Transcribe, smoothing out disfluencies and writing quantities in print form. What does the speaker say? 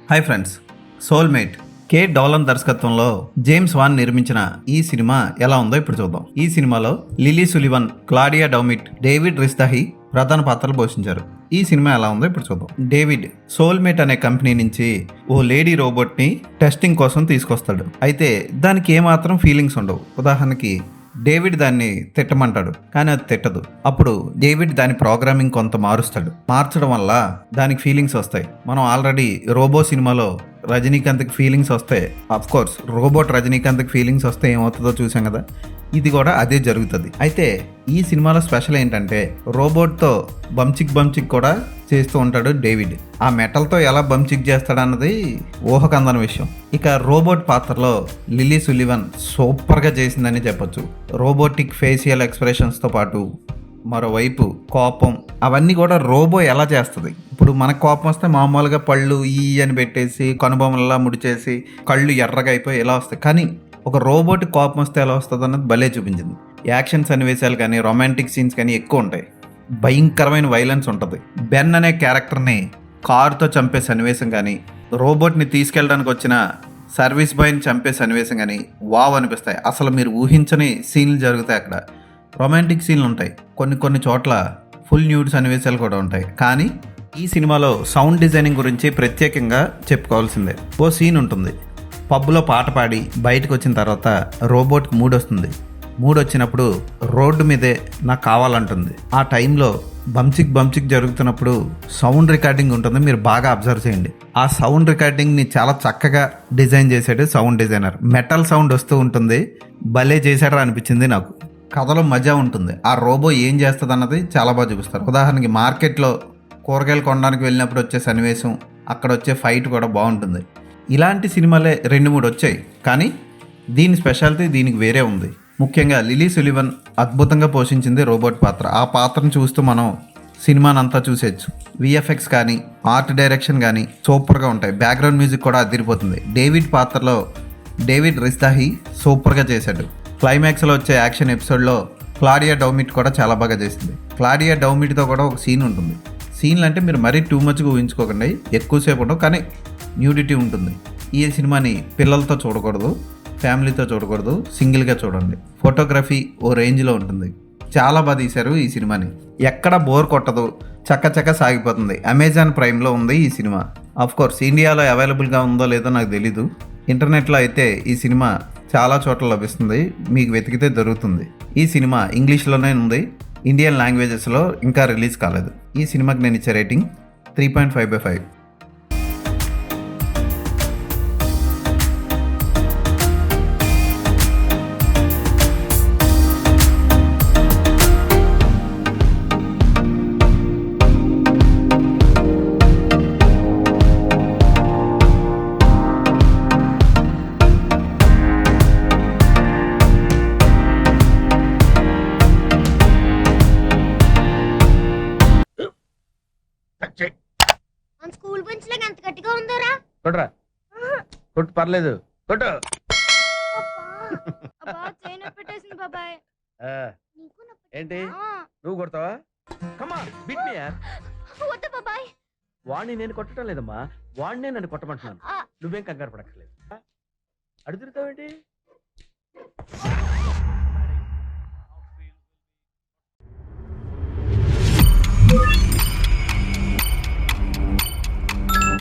Hi friends, soulmate కే డోలన్ దర్శకత్వంలో James van నిర్మించిన ఈ సినిమా ఎలా ఉందో ఇప్పుడు చూద్దాం. ఈ సినిమాలో లిలీ సులివన్, క్లాడియా డౌమిట్, డేవిడ్ రిస్దాహి ప్రధాన పాత్రలు పోషించారు. ఈ సినిమా ఎలా ఉందో ఇప్పుడు చూద్దాం. డేవిడ్ సోల్మేట్ అనే కంపెనీ నుంచి ఓ లేడీ రోబోట్ ని టెస్టింగ్ కోసం తీసుకొస్తాడు. అయితే దానికి ఏమాత్రం ఫీలింగ్స్ ఉండవు. ఉదాహరణకి డేవిడ్ దాన్ని తిట్టమంటాడు, కానీ అది తిట్టదు. అప్పుడు డేవిడ్ దాని ప్రోగ్రామింగ్ కొంత మారుస్తాడు. మార్చడం వల్ల దానికి ఫీలింగ్స్ వస్తాయి. మనం ఆల్రెడీ రోబో సినిమాలో రజనీకాంత్కి ఫీలింగ్స్ వస్తాయి. అఫ్ కోర్స్ రోబోట్ రజనీకాంత్కి ఫీలింగ్స్ వస్తే ఏమవుతుందో చూసాం కదా. ఇది కూడా అదే జరుగుతుంది. అయితే ఈ సినిమాలో స్పెషల్ ఏంటంటే రోబోట్తో బంచిక్ కూడా చేస్తూ ఉంటాడు డేవిడ్. ఆ మెటల్తో ఎలా బంచిక్ చేస్తాడన్నది ఊహకందని విషయం. ఇక రోబోట్ పాత్రలో లిలీ సులివన్ సూపర్గా చేసిందని చెప్పొచ్చు. రోబోటిక్ ఫేషియల్ ఎక్స్ప్రెషన్స్తో పాటు మరోవైపు కోపం, అవన్నీ కూడా రోబో ఎలా చేస్తుంది. ఇప్పుడు మనకు కోపం వస్తే మామూలుగా పళ్ళు ఈ అని పెట్టేసి కనుబొమ్మలా ముడిచేసి కళ్ళు ఎర్రగా అయిపోయి ఎలా వస్తాయి, కానీ ఒక రోబోట్ కోపం వస్తే ఎలా వస్తుంది అన్నది భలే చూపించింది. యాక్షన్ సన్నివేశాలు కానీ రొమాంటిక్ సీన్స్ కానీ ఎక్కువ ఉంటాయి. భయంకరమైన వైలెన్స్ ఉంటుంది. బెన్ అనే క్యారెక్టర్ని కారుతో చంపే సన్నివేశం కానీ, రోబోట్ని తీసుకెళ్ళడానికి వచ్చిన సర్వీస్ బాయ్ని చంపే సన్నివేశం కానీ వావ్ అనిపిస్తాయి. అసలు మీరు ఊహించని సీన్లు జరుగుతాయి. అక్కడ రొమాంటిక్ సీన్లు ఉంటాయి. కొన్ని చోట్ల ఫుల్ న్యూడ్ సన్నివేశాలు కూడా ఉంటాయి. కానీ ఈ సినిమాలో సౌండ్ డిజైనింగ్ గురించి ప్రత్యేకంగా చెప్పుకోవాల్సిందే. ఓ సీన్ ఉంటుంది, పబ్లో పాట పాడి బయటకు వచ్చిన తర్వాత రోబోట్కి మూడ్ వస్తుంది. మూడ్ వచ్చినప్పుడు రోడ్డు మీదే నాకు కావాలంటుంది. ఆ టైంలో బంచిక్ జరుగుతున్నప్పుడు సౌండ్ రికార్డింగ్ ఉంటుంది. మీరు బాగా అబ్జర్వ్ చేయండి. ఆ సౌండ్ రికార్డింగ్ని చాలా చక్కగా డిజైన్ చేశాడు సౌండ్ డిజైనర్. మెటల్ సౌండ్ వస్తూ ఉంటుంది. భలే చేశాడు అనిపించింది నాకు. కథలో మజా ఉంటుంది. ఆ రోబో ఏం చేస్తుంది అన్నది చాలా బాగా చూపిస్తారు. ఉదాహరణకి మార్కెట్లో కూరగాయలు కొనడానికి వెళ్ళినప్పుడు వచ్చే సన్నివేశం, అక్కడ వచ్చే ఫైట్ కూడా బాగుంటుంది. ఇలాంటి సినిమాలే 2-3 వచ్చాయి, కానీ దీని స్పెషాలిటీ దీనికి వేరే ఉంది. ముఖ్యంగా లిలీ సులివన్ అద్భుతంగా పోషించింది రోబోట్ పాత్ర. ఆ పాత్రను చూస్తూ మనం సినిమానంతా చూసేయచ్చు. విఎఫ్ఎక్స్ కానీ ఆర్ట్ డైరెక్షన్ కానీ సూపర్గా ఉంటాయి. బ్యాక్గ్రౌండ్ మ్యూజిక్ కూడా అదిరిపోతుంది. డేవిడ్ పాత్రలో డేవిడ్ రిస్దాహి సూపర్గా చేశాడు. క్లైమాక్స్లో వచ్చే యాక్షన్ ఎపిసోడ్లో క్లాడియా డౌమిట్ కూడా చాలా బాగా చేసింది. క్లాడియా డౌమిట్తో కూడా ఒక సీన్ ఉంటుంది. సీన్లు అంటే మీరు మరీ టూ మచ్గా ఊహించుకోకండి, ఎక్కువసేపు ఉండవు, కానీ న్యూడిటీ ఉంటుంది. ఈ సినిమాని పిల్లలతో చూడకూడదు, ఫ్యామిలీతో చూడకూడదు, సింగిల్గా చూడండి. ఫోటోగ్రఫీ ఓ రేంజ్లో ఉంటుంది. చాలా బాగా తీశారు ఈ సినిమాని. ఎక్కడ బోర్ కొట్టదు, చక్క సాగిపోతుంది. అమెజాన్ ప్రైమ్లో ఉంది ఈ సినిమా. ఆఫ్ కోర్స్ ఇండియాలో అవైలబుల్గా ఉందో లేదో నాకు తెలీదు. ఇంటర్నెట్లో అయితే ఈ సినిమా చాలా చోట్ల లభిస్తుంది, మీకు వెతికితే దొరుకుతుంది. ఈ సినిమా ఇంగ్లీష్లోనే ఉంది, ఇండియన్ లాంగ్వేజెస్లో ఇంకా రిలీజ్ కాలేదు. ఈ సినిమాకి నేను ఇచ్చే రేటింగ్ 3.5/5. మన స్కూల్ బెంచ్ లాగా ఎంత గట్టిగా ఉందోరా. కొట్రా, కొట్టు, పర్లేదు, కొట్టు. అబ్బా చైన్ పెట్టేసింది బాబాయ్. నీకు నొప్పి ఏంటి ఆ, నువ్వు కొడతావా? కమా బిట్ మీ యార్. వద్దు బాబాయ్. వాణ్ణి నేను కొట్టడం లేదమ్మా, వాణ్ణే నన్ను కొట్టమంటున్నాను. ఆ, నువ్వేం కంగారు పడక్కర్లేదు. అడుగుతావేంటి?